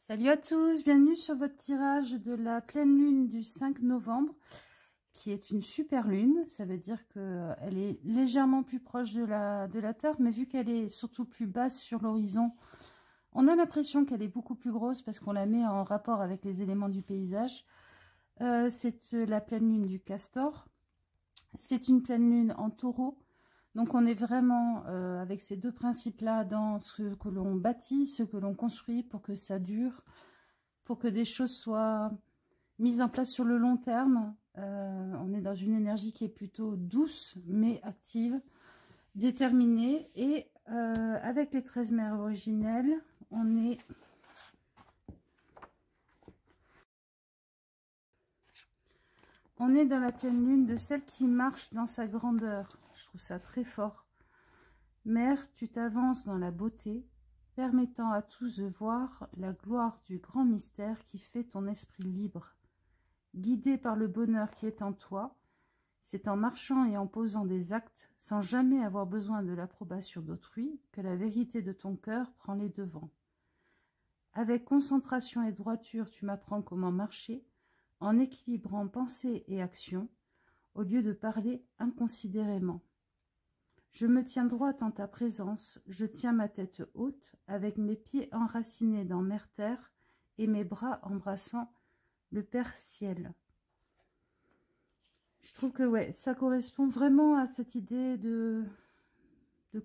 Salut à tous, bienvenue sur votre tirage de la pleine lune du 5 novembre, qui est une super lune. Ça veut dire qu'elle est légèrement plus proche de la Terre, mais vu qu'elle est surtout plus basse sur l'horizon, on a l'impression qu'elle est beaucoup plus grosse parce qu'on la met en rapport avec les éléments du paysage. C'est la pleine lune du Castor. C'est une pleine lune en Taureau. Donc on est vraiment avec ces deux principes-là dans ce que l'on bâtit, ce que l'on construit pour que ça dure, pour que des choses soient mises en place sur le long terme. On est dans une énergie qui est plutôt douce, mais active, déterminée. Et avec les 13 mères originelles, on est... dans la pleine lune de celle qui marche dans sa grandeur. Je trouve ça très fort. Mère, tu t'avances dans la beauté, permettant à tous de voir la gloire du grand mystère qui fait ton esprit libre. Guidé par le bonheur qui est en toi, c'est en marchant et en posant des actes, sans jamais avoir besoin de l'approbation d'autrui, que la vérité de ton cœur prend les devants. Avec concentration et droiture, tu m'apprends comment marcher, en équilibrant pensée et action, au lieu de parler inconsidérément. Je me tiens droite en ta présence, je tiens ma tête haute, avec mes pieds enracinés dans Mère Terre et mes bras embrassant le Père Ciel. Je trouve que ouais, ça correspond vraiment à cette idée de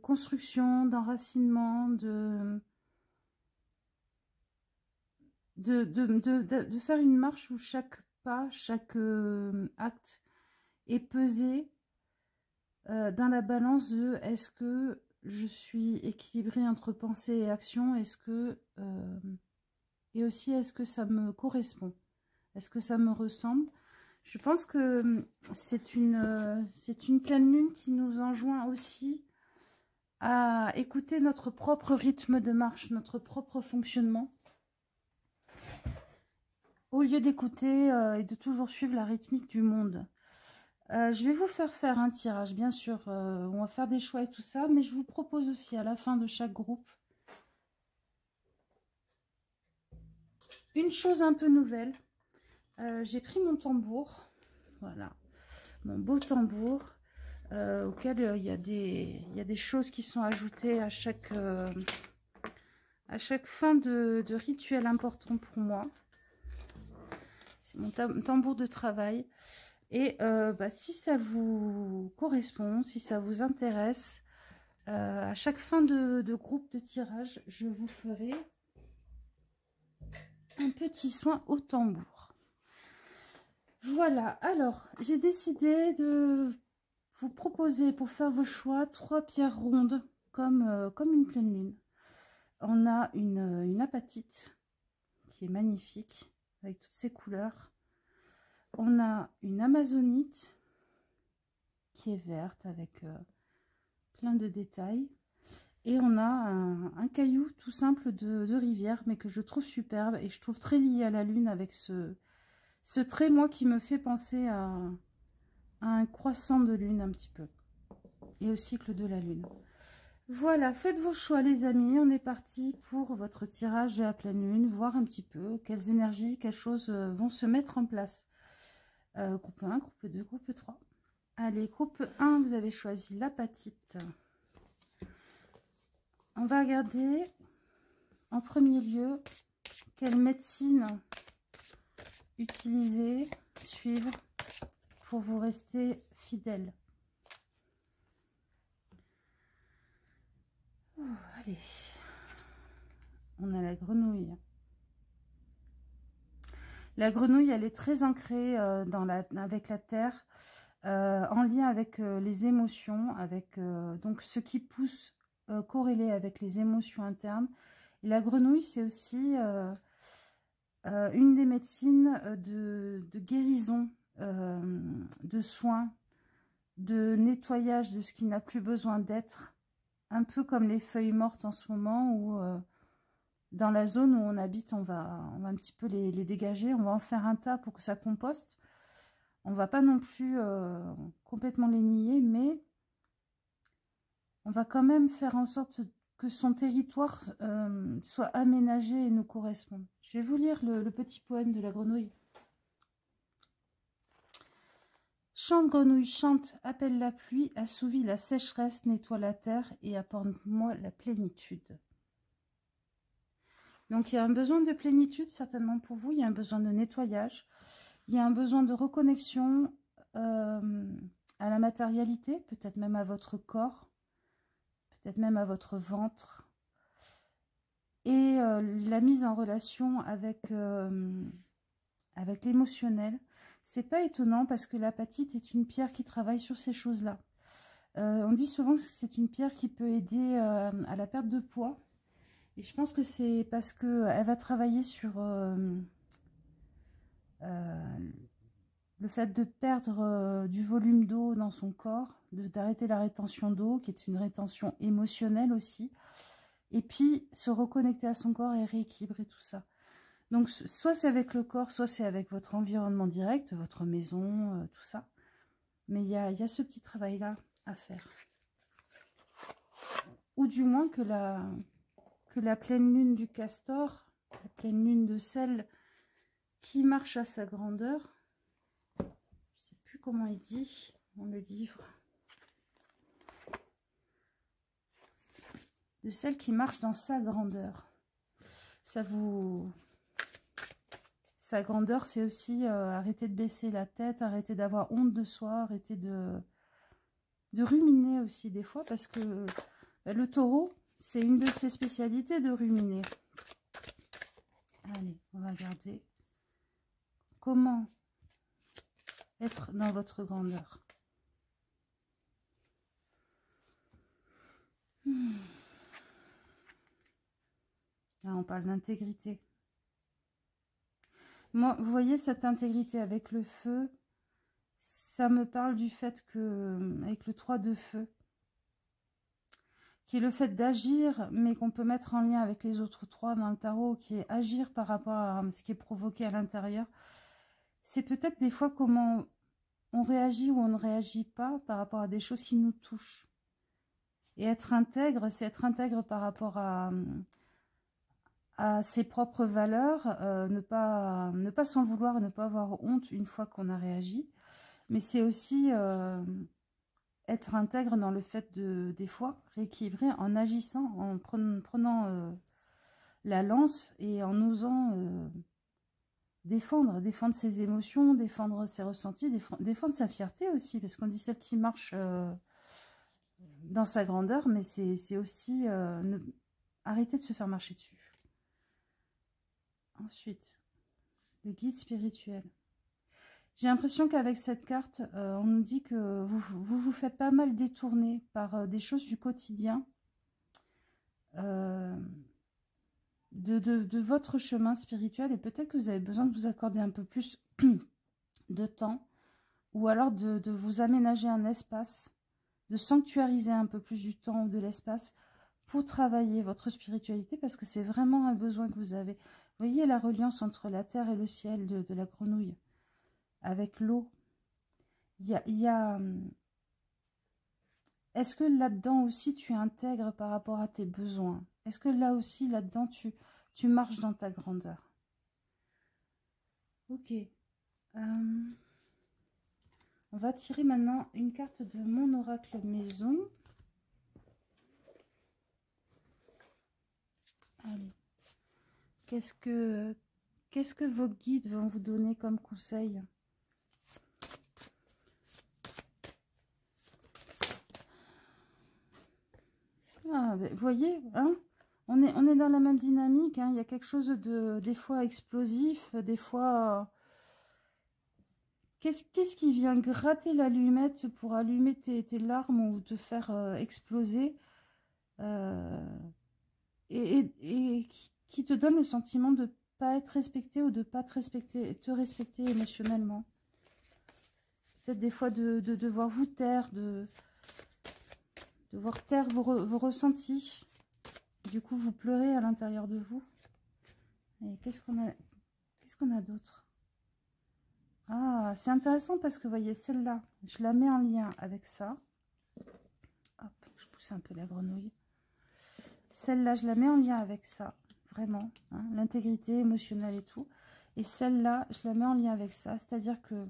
construction, d'enracinement, de faire une marche où chaque pas, chaque acte est pesé dans la balance de est-ce que je suis équilibrée entre pensée et action, et aussi est-ce que ça me correspond, est-ce que ça me ressemble. Je pense que c'est une pleine lune qui nous enjoint aussi à écouter notre propre rythme de marche, notre propre fonctionnement, au lieu d'écouter et de toujours suivre la rythmique du monde. Je vais vous faire un tirage, bien sûr, on va faire des choix et tout ça, mais je vous propose aussi à la fin de chaque groupe une chose un peu nouvelle. J'ai pris mon tambour, voilà, mon beau tambour, auquel il y a des choses qui sont ajoutées à chaque fin de rituel important pour moi. C'est mon tambour de travail. Et si ça vous correspond, si ça vous intéresse, à chaque fin de groupe de tirage, je vous ferai un petit soin au tambour. Voilà, alors j'ai décidé de vous proposer pour faire vos choix 3 pierres rondes comme une pleine lune. On a une apatite qui est magnifique avec toutes ses couleurs. On a une amazonite qui est verte avec plein de détails. Et on a un caillou tout simple de rivière, mais que je trouve superbe et je trouve très lié à la lune avec ce trait, moi, qui me fait penser à un croissant de lune un petit peu. Et au cycle de la lune. Voilà, faites vos choix les amis. On est parti pour votre tirage de la pleine lune. Voir un petit peu quelles énergies, quelles choses vont se mettre en place. Groupe 1, groupe 2, groupe 3. Allez, groupe 1, vous avez choisi l'apatite. On va regarder en premier lieu quelle médecine utiliser, suivre pour vous rester fidèle. Allez, on a la grenouille. La grenouille, elle est très ancrée avec la terre, en lien avec les émotions, avec donc ce qui pousse corrélé avec les émotions internes. Et la grenouille, c'est aussi une des médecines de guérison, de soins, de nettoyage de ce qui n'a plus besoin d'être. Un peu comme les feuilles mortes en ce moment, où dans la zone où on habite, on va un petit peu les dégager. On va en faire un tas pour que ça composte. On va pas non plus complètement les nier, mais on va quand même faire en sorte que son territoire soit aménagé et nous corresponde. Je vais vous lire le petit poème de la grenouille. Chante, grenouille, chante, appelle la pluie, assouvit la sécheresse, nettoie la terre et apporte-moi la plénitude. Donc il y a un besoin de plénitude certainement pour vous, il y a un besoin de nettoyage, il y a un besoin de reconnexion à la matérialité, peut-être même à votre corps, peut-être même à votre ventre, et la mise en relation avec l'émotionnel. C'est pas étonnant parce que l'apatite est une pierre qui travaille sur ces choses-là. On dit souvent que c'est une pierre qui peut aider à la perte de poids. Et je pense que c'est parce qu'elle va travailler sur le fait de perdre du volume d'eau dans son corps, d'arrêter la rétention d'eau, qui est une rétention émotionnelle aussi. Et puis se reconnecter à son corps et rééquilibrer tout ça. Donc, soit c'est avec le corps, soit c'est avec votre environnement direct, votre maison, tout ça. Mais il y a ce petit travail-là à faire. Ou du moins que la pleine lune du castor, la pleine lune de sel qui marche à sa grandeur, je ne sais plus comment il dit dans le livre, de celle qui marche dans sa grandeur. Ça vous... Sa grandeur, c'est aussi arrêter de baisser la tête, arrêter d'avoir honte de soi, arrêter de ruminer aussi des fois, parce que le taureau, c'est une de ses spécialités de ruminer. Allez, on va regarder comment être dans votre grandeur. Là, on parle d'intégrité. Moi, vous voyez cette intégrité avec le feu, ça me parle du fait que, avec le 3 de feu, qui est le fait d'agir, mais qu'on peut mettre en lien avec les autres 3 dans le tarot, qui est agir par rapport à ce qui est provoqué à l'intérieur. C'est peut-être des fois comment on réagit ou on ne réagit pas par rapport à des choses qui nous touchent. Et être intègre, c'est être intègre par rapport à ses propres valeurs, ne pas s'en vouloir, ne pas avoir honte une fois qu'on a réagi. Mais c'est aussi être intègre dans le fait de, des fois, rééquilibrer en agissant, en prenant la lance et en osant défendre ses émotions, défendre ses ressentis, défendre sa fierté aussi, parce qu'on dit celle qui marche dans sa grandeur, mais c'est aussi arrêter de se faire marcher dessus. Ensuite, le guide spirituel. J'ai l'impression qu'avec cette carte, on nous dit que vous faites pas mal détourner par des choses du quotidien de votre chemin spirituel, et peut-être que vous avez besoin de vous accorder un peu plus de temps, ou alors de vous aménager un espace, de sanctuariser un peu plus du temps ou de l'espace pour travailler votre spiritualité, parce que c'est vraiment un besoin que vous avez. Vous voyez la reliance entre la terre et le ciel de la grenouille, avec l'eau. Il y a est-ce que là-dedans aussi tu intègres par rapport à tes besoins? Est-ce que là aussi, là-dedans, tu marches dans ta grandeur? Ok. On va tirer maintenant une carte de mon oracle maison. Allez. Qu'est-ce que vos guides vont vous donner comme conseil? Ah, vous voyez, hein, on est dans la même dynamique. Hein, il y a quelque chose de des fois explosif, des fois... Qu'est-ce qui vient gratter l'allumette pour allumer tes larmes ou te faire exploser et qui te donne le sentiment de ne pas être respecté ou de ne pas te respecter émotionnellement. Peut-être des fois de devoir vous taire, de devoir taire vos ressentis. Du coup, vous pleurez à l'intérieur de vous. Et qu'est-ce qu'on a d'autre? Ah, c'est intéressant parce que, vous voyez, celle-là, je la mets en lien avec ça. Hop, je pousse un peu la grenouille. Celle-là, je la mets en lien avec ça, vraiment, hein, l'intégrité émotionnelle et tout. Et celle-là, je la mets en lien avec ça, c'est-à-dire que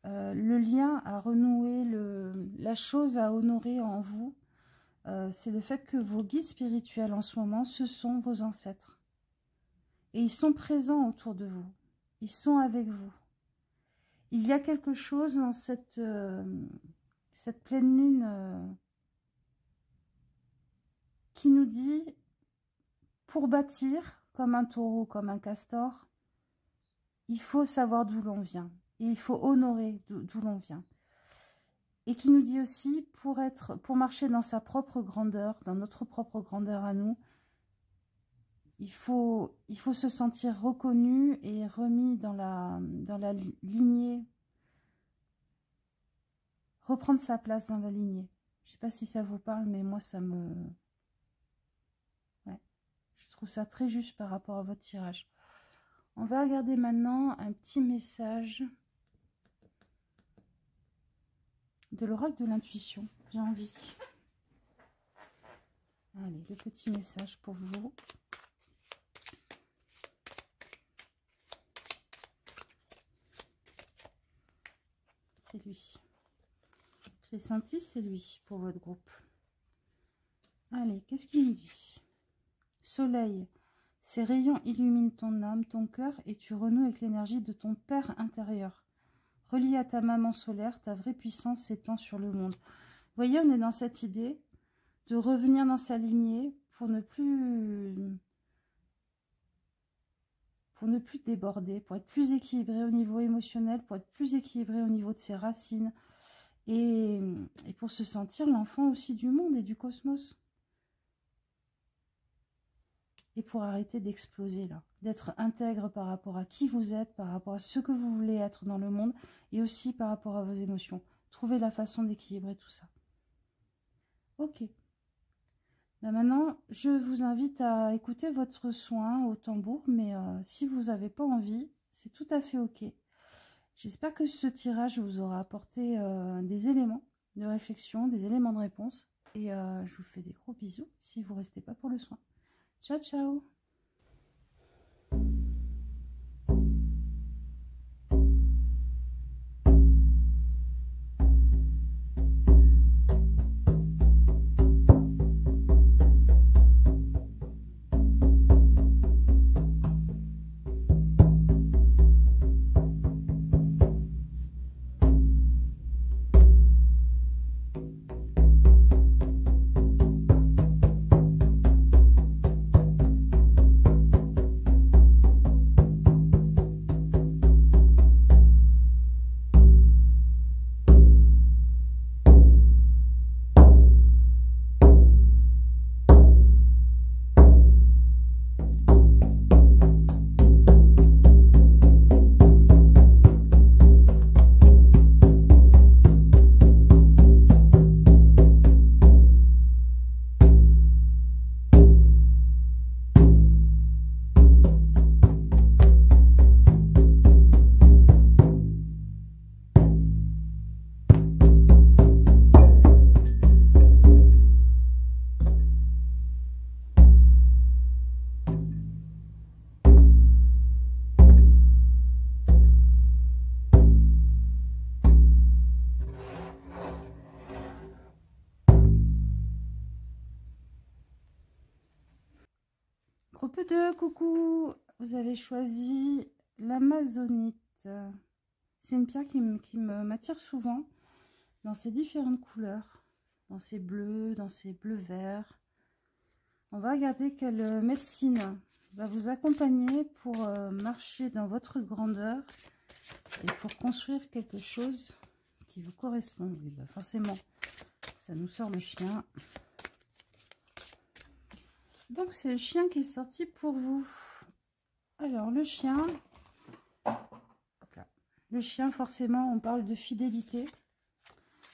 le lien à renouer, la chose à honorer en vous, c'est le fait que vos guides spirituels en ce moment, ce sont vos ancêtres. Et ils sont présents autour de vous. Ils sont avec vous. Il y a quelque chose dans cette pleine lune qui nous dit, pour bâtir, comme un taureau, comme un castor, il faut savoir d'où l'on vient. Et il faut honorer d'où l'on vient. Et qui nous dit aussi, pour marcher dans sa propre grandeur, dans notre propre grandeur à nous, il faut se sentir reconnu et remis dans la lignée, reprendre sa place dans la lignée. Je ne sais pas si ça vous parle, mais moi, ça me... Ouais, je trouve ça très juste par rapport à votre tirage. On va regarder maintenant un petit message de l'oracle de l'intuition. J'ai envie. Allez, le petit message pour vous. C'est lui. Je l'ai senti, c'est lui pour votre groupe. Allez, qu'est-ce qu'il nous dit? Soleil, ces rayons illuminent ton âme, ton cœur, et tu renoues avec l'énergie de ton Père intérieur. Relié à ta maman solaire, ta vraie puissance s'étend sur le monde. Vous voyez, on est dans cette idée de revenir dans sa lignée pour ne plus déborder, pour être plus équilibré au niveau émotionnel, pour être plus équilibré au niveau de ses racines, et pour se sentir l'enfant aussi du monde et du cosmos. Et pour arrêter d'exploser là, d'être intègre par rapport à qui vous êtes, par rapport à ce que vous voulez être dans le monde, et aussi par rapport à vos émotions. Trouvez la façon d'équilibrer tout ça. Ok. Ben maintenant, je vous invite à écouter votre soin au tambour, mais si vous n'avez pas envie, c'est tout à fait ok. J'espère que ce tirage vous aura apporté des éléments de réflexion, des éléments de réponse, et je vous fais des gros bisous si vous ne restez pas pour le soin. Ciao, ciao! Groupe 2, coucou! Vous avez choisi l'amazonite. C'est une pierre qui m'attire souvent dans ses différentes couleurs, dans ses bleus verts. On va regarder quelle médecine va vous accompagner pour marcher dans votre grandeur et pour construire quelque chose qui vous correspond. Oui, bah forcément, ça nous sort le chien. Donc, c'est le chien qui est sorti pour vous. Alors, le chien... Hop là. Le chien, forcément, on parle de fidélité.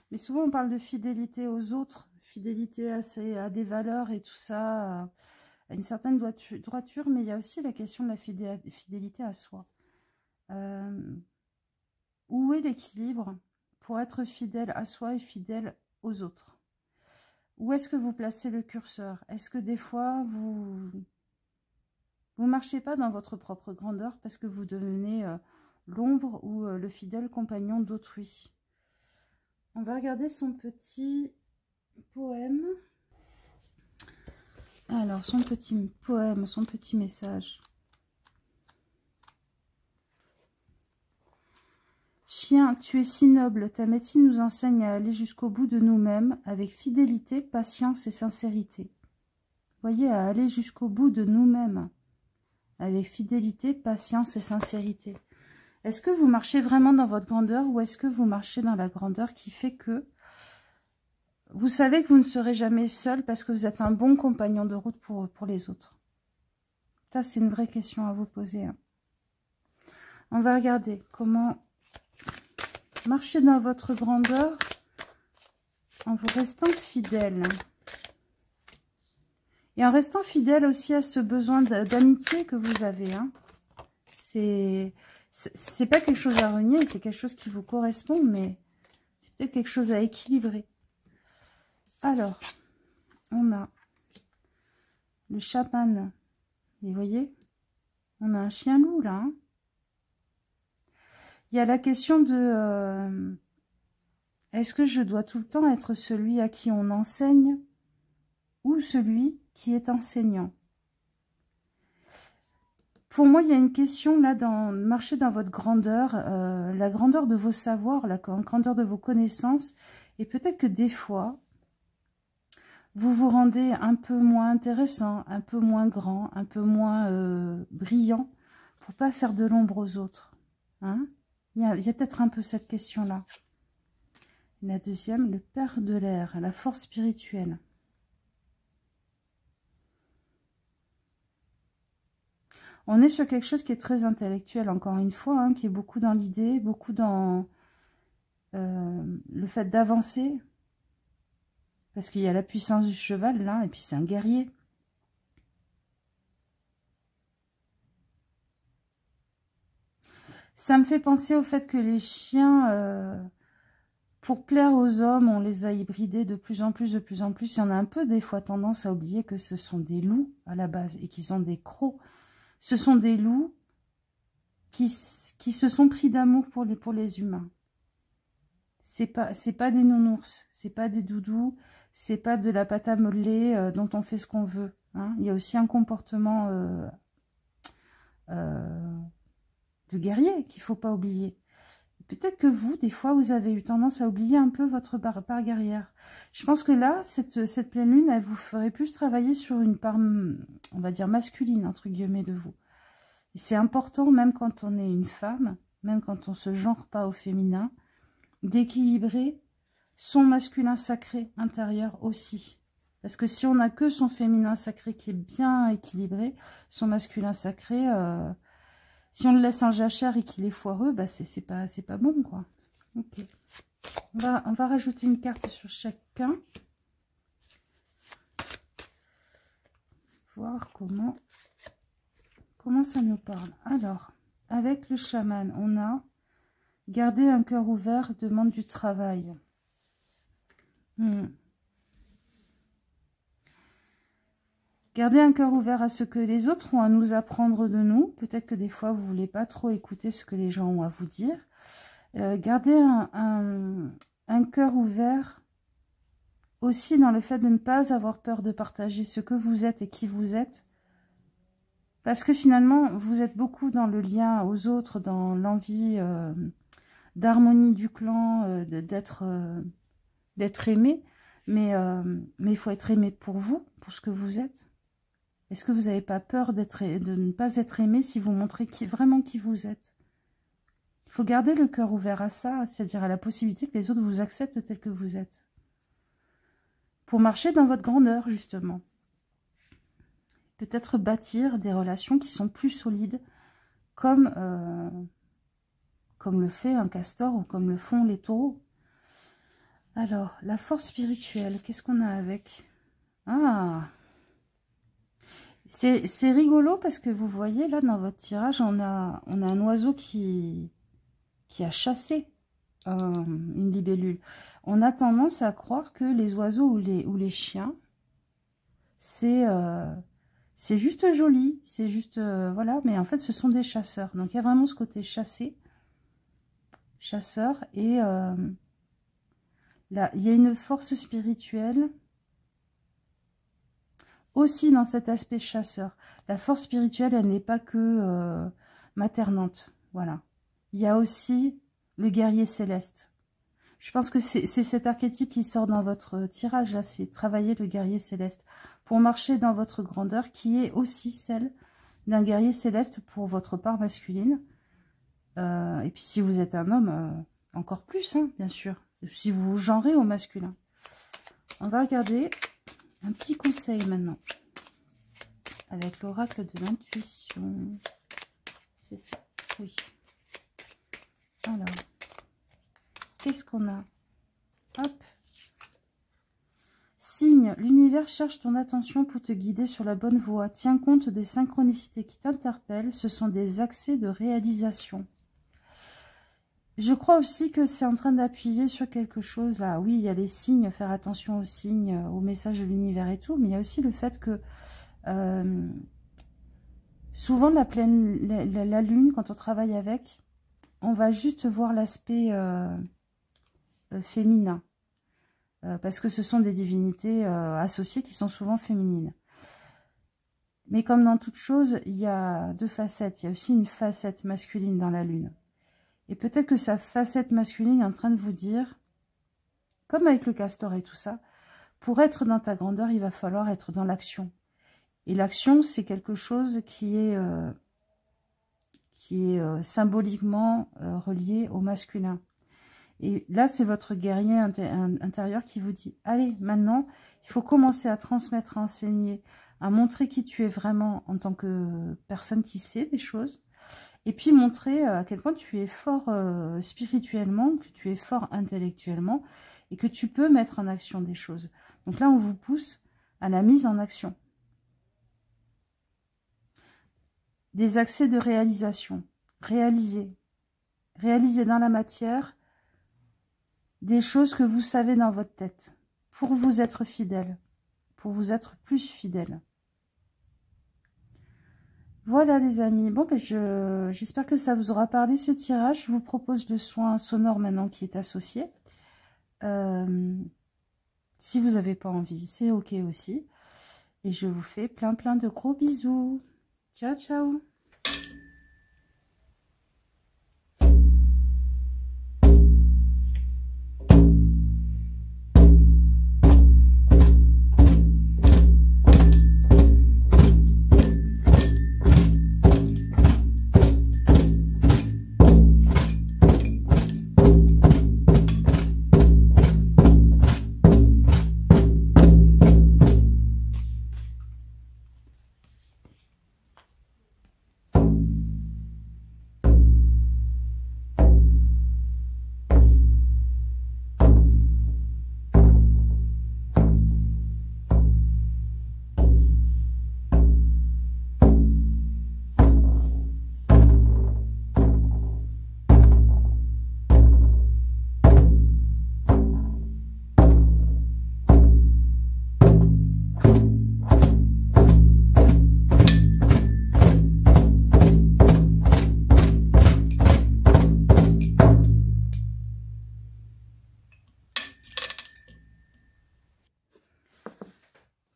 Mais souvent, on parle de fidélité aux autres, fidélité à des valeurs et tout ça, à une certaine droiture. Mais il y a aussi la question de la fidélité à soi. Où est l'équilibre pour être fidèle à soi et fidèle aux autres? où est-ce que vous placez le curseur? Est-ce que des fois, vous marchez pas dans votre propre grandeur parce que vous devenez l'ombre ou le fidèle compagnon d'autrui? On va regarder son petit poème. Alors, son petit poème, son petit message. Chien, tu es si noble, ta médecine nous enseigne à aller jusqu'au bout de nous-mêmes, avec fidélité, patience et sincérité. Voyez, à aller jusqu'au bout de nous-mêmes, avec fidélité, patience et sincérité. Est-ce que vous marchez vraiment dans votre grandeur ou est-ce que vous marchez dans la grandeur qui fait que vous savez que vous ne serez jamais seul parce que vous êtes un bon compagnon de route pour les autres? Ça, c'est une vraie question à vous poser. Hein. On va regarder comment marcher dans votre grandeur en vous restant fidèle. Et en restant fidèle aussi à ce besoin d'amitié que vous avez. Hein. C'est pas quelque chose à renier, c'est quelque chose qui vous correspond, mais c'est peut-être quelque chose à équilibrer. Alors, on a le chaman. Vous voyez, on a un chien loup là. Hein. Il y a la question de est-ce que je dois tout le temps être celui à qui on enseigne ou celui qui est enseignant? Pour moi, il y a une question là dans marcher dans votre grandeur, la grandeur de vos savoirs, la grandeur de vos connaissances, et peut-être que des fois, vous vous rendez un peu moins intéressant, un peu moins grand, un peu moins brillant, pour pas faire de l'ombre aux autres. Hein? Il y a peut-être un peu cette question-là. La deuxième, le père de l'air, la force spirituelle. On est sur quelque chose qui est très intellectuel, encore une fois, hein, qui est beaucoup dans l'idée, beaucoup dans le fait d'avancer. Parce qu'il y a la puissance du cheval, là, et puis c'est un guerrier. Ça me fait penser au fait que les chiens, pour plaire aux hommes, on les a hybridés de plus en plus, de plus en plus. Il y en a un peu des fois tendance à oublier que ce sont des loups à la base et qu'ils ont des crocs. Ce sont des loups qui se sont pris d'amour pour les humains. C'est pas des nounours, c'est pas des doudous, c'est pas de la pâte à modeler dont on fait ce qu'on veut. Hein. Il y a aussi un comportement de guerrier qu'il faut pas oublier. Peut-être que vous, des fois, vous avez eu tendance à oublier un peu votre part guerrière. Je pense que là, cette pleine lune, elle vous ferait plus travailler sur une part, on va dire, masculine, entre guillemets, de vous. Et c'est important, même quand on est une femme, même quand on se genre pas au féminin, d'équilibrer son masculin sacré intérieur aussi. Parce que si on n'a que son féminin sacré qui est bien équilibré, son masculin sacré, si on le laisse en jachère et qu'il est foireux, bah c'est pas bon, quoi. Ok. On va rajouter une carte sur chacun. Voir comment ça nous parle. Alors, avec le chaman, on a garder un cœur ouvert demande du travail. Gardez un cœur ouvert à ce que les autres ont à nous apprendre de nous. Peut-être que des fois, vous ne voulez pas trop écouter ce que les gens ont à vous dire. Gardez un cœur ouvert aussi dans le fait de ne pas avoir peur de partager ce que vous êtes et qui vous êtes. Parce que finalement, vous êtes beaucoup dans le lien aux autres, dans l'envie d'harmonie du clan, d'être aimé. Mais il faut être aimé pour vous, pour ce que vous êtes. Est-ce que vous n'avez pas peur de ne pas être aimé si vous montrez vraiment qui vous êtes? Il faut garder le cœur ouvert à ça, c'est-à-dire à la possibilité que les autres vous acceptent tel que vous êtes. Pour marcher dans votre grandeur, justement. Peut-être bâtir des relations qui sont plus solides, comme le fait un castor ou comme le font les taureaux. Alors, la force spirituelle, qu'est-ce qu'on a avec? Ah, c'est rigolo parce que vous voyez, là, dans votre tirage, on a un oiseau qui a chassé. une libellule. On a tendance à croire que les oiseaux ou les chiens, c'est juste joli, c'est juste, voilà, mais en fait, ce sont des chasseurs. Donc, il y a vraiment ce côté chasseur, et là, il y a une force spirituelle aussi dans cet aspect chasseur. La force spirituelle, elle n'est pas que maternante, voilà. Il y a aussi le guerrier céleste. Je pense que c'est cet archétype qui sort dans votre tirage, là, c'est travailler le guerrier céleste pour marcher dans votre grandeur, qui est aussi celle d'un guerrier céleste pour votre part masculine. Et puis si vous êtes un homme, encore plus, hein, bien sûr, si vous vous genrez au masculin. On va regarder un petit conseil maintenant, avec l'oracle de l'intuition. C'est ça, oui. Alors, qu'est-ce qu'on a? Hop. Signe, l'univers cherche ton attention pour te guider sur la bonne voie. Tiens compte des synchronicités qui t'interpellent. Ce sont des accès de réalisation. Je crois aussi que c'est en train d'appuyer sur quelque chose là. Oui, il y a les signes, faire attention aux signes, aux messages de l'univers et tout. Mais il y a aussi le fait que souvent la lune, quand on travaille avec, on va juste voir l'aspect féminin. Parce que ce sont des divinités associées qui sont souvent féminines. Mais comme dans toute chose, il y a deux facettes. Il y a aussi une facette masculine dans la lune. Et peut-être que sa facette masculine est en train de vous dire, comme avec le castor et tout ça, pour être dans ta grandeur, il va falloir être dans l'action. Et l'action, c'est quelque chose qui est symboliquement relié au masculin. Et là, c'est votre guerrier intérieur qui vous dit, allez, maintenant, il faut commencer à transmettre, à enseigner, à montrer qui tu es vraiment en tant que personne qui sait des choses. Et puis montrer à quel point tu es fort spirituellement, que tu es fort intellectuellement, et que tu peux mettre en action des choses. Donc là, on vous pousse à la mise en action. Des accès de réalisation. Réaliser. Réaliser dans la matière des choses que vous savez dans votre tête, pour vous être fidèle, pour vous être plus fidèle. Voilà les amis, bon ben j'espère que ça vous aura parlé ce tirage. Je vous propose le soin sonore maintenant qui est associé. Si vous n'avez pas envie, c'est ok aussi. Et je vous fais plein de gros bisous. Ciao ciao.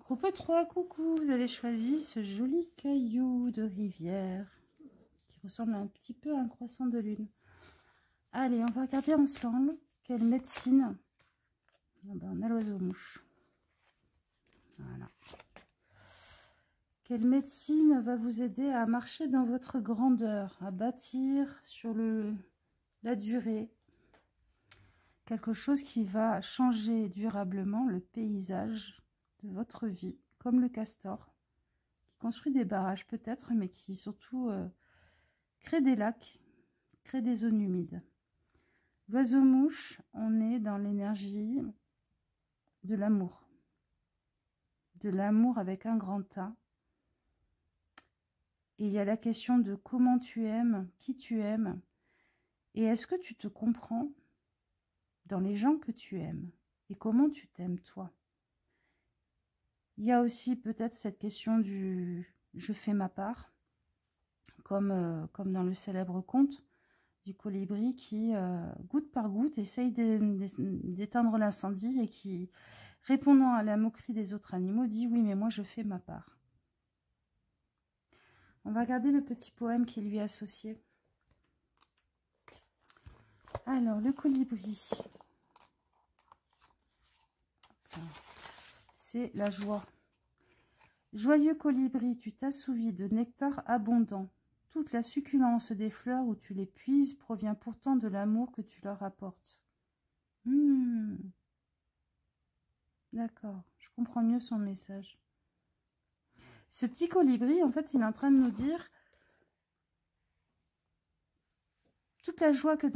Groupe 3, coucou, vous avez choisi ce joli caillou de rivière qui ressemble un petit peu à un croissant de lune. Allez, on va regarder ensemble quelle médecine. Ah ben, on a l'oiseau-mouche. Voilà. Quelle médecine va vous aider à marcher dans votre grandeur, à bâtir sur la durée quelque chose qui va changer durablement le paysage de votre vie, comme le castor, qui construit des barrages peut-être, mais qui surtout crée des lacs, crée des zones humides. L'oiseau-mouche, on est dans l'énergie de l'amour avec un grand A. Et il y a la question de comment tu aimes, qui tu aimes, et est-ce que tu te comprends dans les gens que tu aimes et comment tu t'aimes toi. Il y a aussi peut-être cette question du « je fais ma part », comme dans le célèbre conte du colibri qui, goutte par goutte, essaye d'éteindre l'incendie et qui, répondant à la moquerie des autres animaux, dit « oui, mais moi je fais ma part ». On va regarder le petit poème qui lui est associé. Alors, le colibri, c'est la joie. Joyeux colibri, tu t'assouvis de nectar abondant. Toute la succulence des fleurs où tu les puises provient pourtant de l'amour que tu leur apportes. D'accord, je comprends mieux son message. Ce petit colibri, en fait, il est en train de nous dire toute la joie que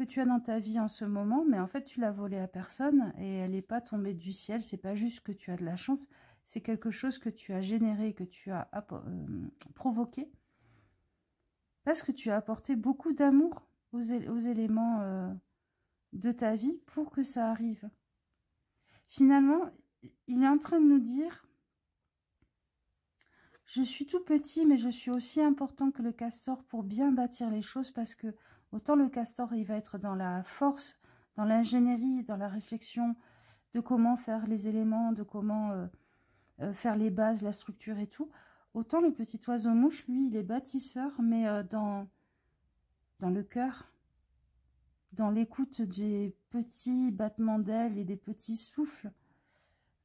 tu as dans ta vie en ce moment, mais en fait, tu l'as volée à personne et elle n'est pas tombée du ciel. C'est pas juste que tu as de la chance, c'est quelque chose que tu as généré, que tu as provoqué. Parce que tu as apporté beaucoup d'amour aux éléments de ta vie pour que ça arrive. Finalement, il est en train de nous dire « Je suis tout petit, mais je suis aussi important que le castor pour bien bâtir les choses parce que autant le castor, il va être dans la force, dans l'ingénierie, dans la réflexion de comment faire les éléments, de comment faire les bases, la structure et tout. Autant le petit oiseau-mouche, lui, il est bâtisseur, mais dans le cœur, dans l'écoute des petits battements d'ailes et des petits souffles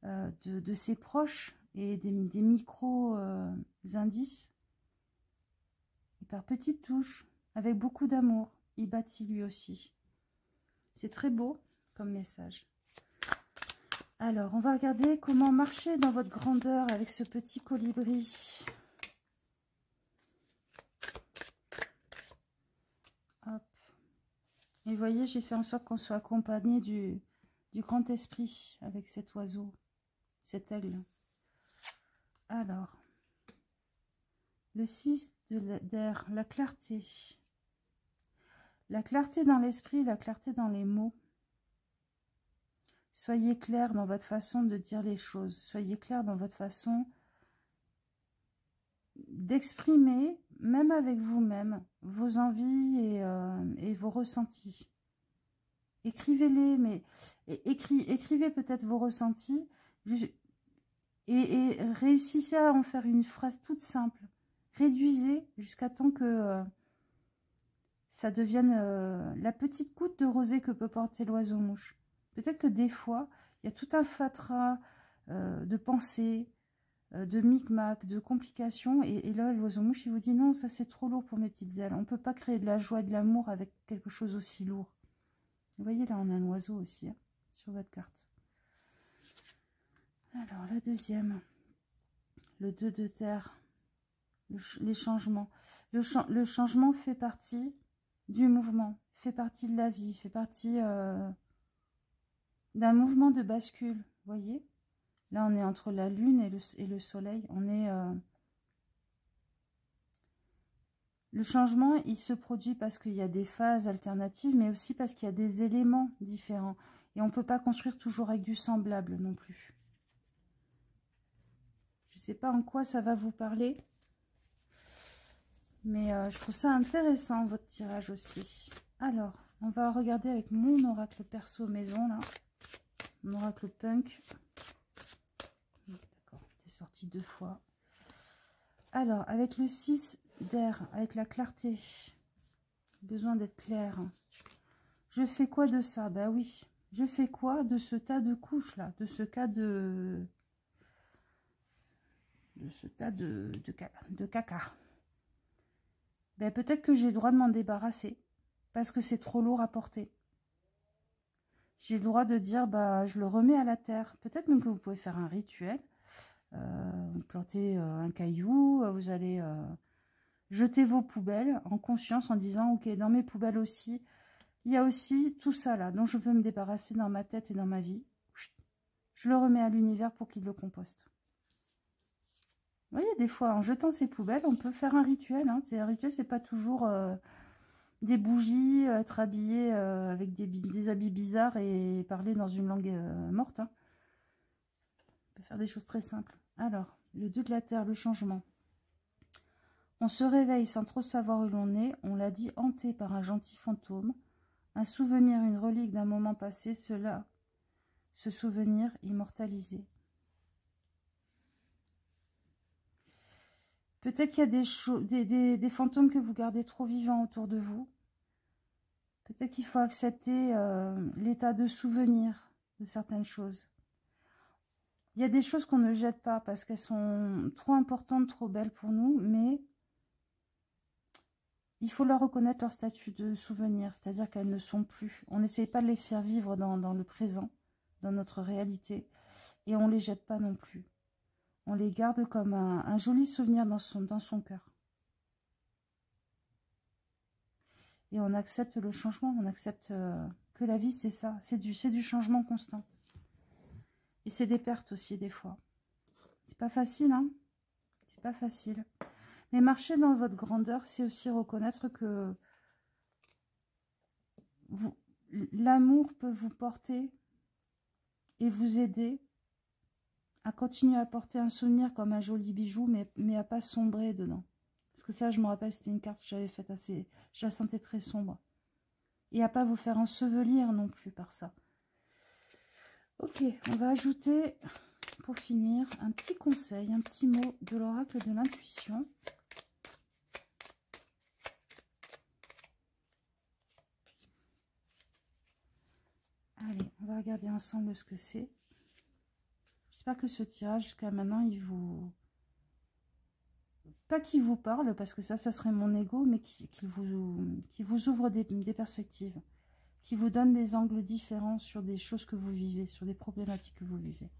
de ses proches et des micro-indices. Et par petites touches, avec beaucoup d'amour, il bâtit lui aussi. C'est très beau comme message. Alors, on va regarder comment marcher dans votre grandeur avec ce petit colibri. Hop. Et vous voyez, j'ai fait en sorte qu'on soit accompagné du grand esprit avec cet oiseau, cet aigle. Alors, le 6 d'air, la clarté. La clarté dans l'esprit, la clarté dans les mots. Soyez clair dans votre façon de dire les choses. Soyez clair dans votre façon d'exprimer, même avec vous-même, vos envies et vos ressentis. Écrivez-les, mais écrivez peut-être vos ressentis et réussissez à en faire une phrase toute simple. Réduisez jusqu'à temps que ça devienne la petite goutte de rosée que peut porter l'oiseau-mouche. Peut-être que des fois, il y a tout un fatras de pensées, de micmac, de complications. Et là, l'oiseau-mouche, il vous dit non, ça c'est trop lourd pour mes petites ailes. On ne peut pas créer de la joie et de l'amour avec quelque chose aussi lourd. Vous voyez, là, on a un oiseau aussi hein, sur votre carte. Alors, la deuxième. Le 2 de terre. Les changements. Le changement fait partie du mouvement, fait partie de la vie, fait partie d'un mouvement de bascule. Vous voyez? Là, on est entre la lune et le soleil. On est... Le changement, il se produit parce qu'il y a des phases alternatives, mais aussi parce qu'il y a des éléments différents. Et on ne peut pas construire toujours avec du semblable non plus. Je ne sais pas en quoi ça va vous parler, mais je trouve ça intéressant, votre tirage aussi. Alors, on va regarder avec mon oracle perso maison, là. Mon oracle punk. D'accord, t'es sorti 2 fois. Alors, avec le 6 d'air, avec la clarté, besoin d'être clair. Je fais quoi de ça? Ben oui, je fais quoi de ce tas de couches là, de ce cas de ce tas de caca. Ben peut-être que j'ai le droit de m'en débarrasser parce que c'est trop lourd à porter. J'ai le droit de dire bah je le remets à la terre. Peut-être même que vous pouvez faire un rituel. Planter un caillou, vous allez jeter vos poubelles en conscience en disant ok, dans mes poubelles aussi il y a aussi tout ça là dont je veux me débarrasser dans ma tête et dans ma vie. Je le remets à l'univers pour qu'il le composte. Vous voyez, des fois en jetant ces poubelles on peut faire un rituel hein. Un rituel, c'est pas toujours des bougies, être habillé avec des habits bizarres et parler dans une langue morte. Hein. On peut faire des choses très simples. Alors, le 2 de la Terre, le changement. On se réveille sans trop savoir où l'on est. On l'a dit, hanté par un gentil fantôme. Un souvenir, une relique d'un moment passé, ce souvenir immortalisé. Peut-être qu'il y a des fantômes que vous gardez trop vivants autour de vous. Peut-être qu'il faut accepter l'état de souvenir de certaines choses. Il y a des choses qu'on ne jette pas parce qu'elles sont trop importantes, trop belles pour nous, mais il faut leur reconnaître leur statut de souvenir, c'est-à-dire qu'elles ne sont plus. On n'essaye pas de les faire vivre dans le présent, dans notre réalité, et on ne les jette pas non plus. On les garde comme un joli souvenir dans son cœur. Et on accepte le changement, on accepte que la vie, c'est ça, c'est du changement constant. Et c'est des pertes aussi, des fois. C'est pas facile, hein? C'est pas facile. Mais marcher dans votre grandeur, c'est aussi reconnaître que l'amour peut vous porter et vous aider à continuer à porter un souvenir comme un joli bijou, mais à pas sombrer dedans. Parce que ça, je me rappelle, c'était une carte que j'avais faite assez... Je la sentais très sombre. Et à pas vous faire ensevelir non plus par ça. Ok, on va ajouter, pour finir, un petit conseil, un petit mot de l'oracle de l'intuition. Allez, on va regarder ensemble ce que c'est. J'espère que ce tirage, jusqu'à maintenant, il vous... Pas qu'il vous parle, parce que ça serait mon ego, mais qu'il vous ouvre des perspectives. Qui vous donne des angles différents sur des choses que vous vivez, sur des problématiques que vous vivez.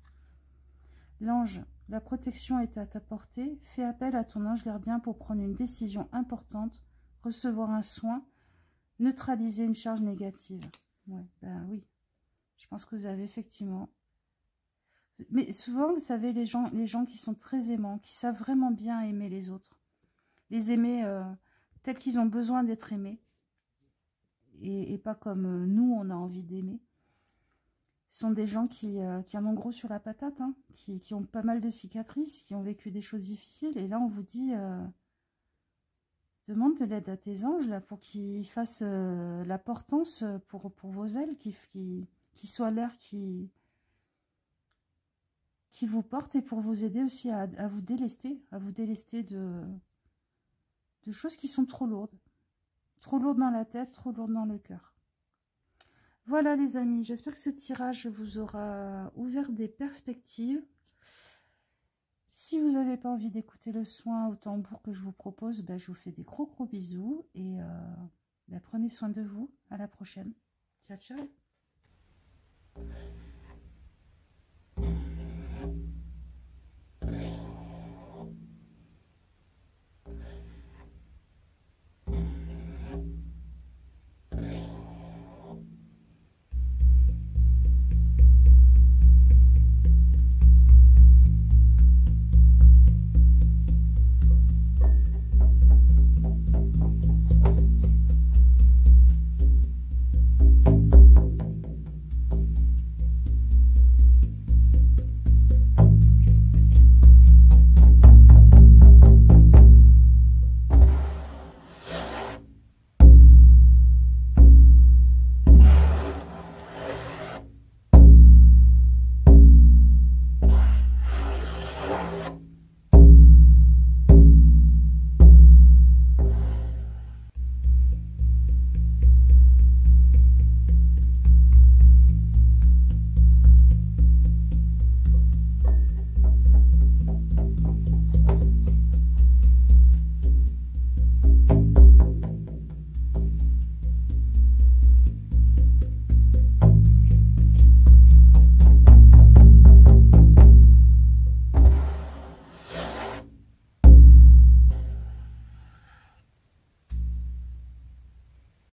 L'ange, la protection est à ta portée. Fais appel à ton ange gardien pour prendre une décision importante, recevoir un soin, neutraliser une charge négative. Ouais, ben oui. Je pense que vous avez effectivement... Mais souvent, vous savez, les gens qui sont très aimants, qui savent vraiment bien aimer les autres, les aimer tels qu'ils ont besoin d'être aimés, et pas comme nous, on a envie d'aimer, sont des gens qui en ont gros sur la patate, hein, qui ont pas mal de cicatrices, qui ont vécu des choses difficiles, et là, on vous dit... demande de l'aide à tes anges, là, pour qu'ils fassent la portance pour vos ailes, qui soient l'air qui vous porte et pour vous aider aussi à vous délester de choses qui sont trop lourdes. Trop lourdes dans la tête, trop lourdes dans le cœur. Voilà les amis, j'espère que ce tirage vous aura ouvert des perspectives. Si vous n'avez pas envie d'écouter le soin au tambour que je vous propose, ben, je vous fais des gros bisous et ben, prenez soin de vous. À la prochaine. Ciao, ciao.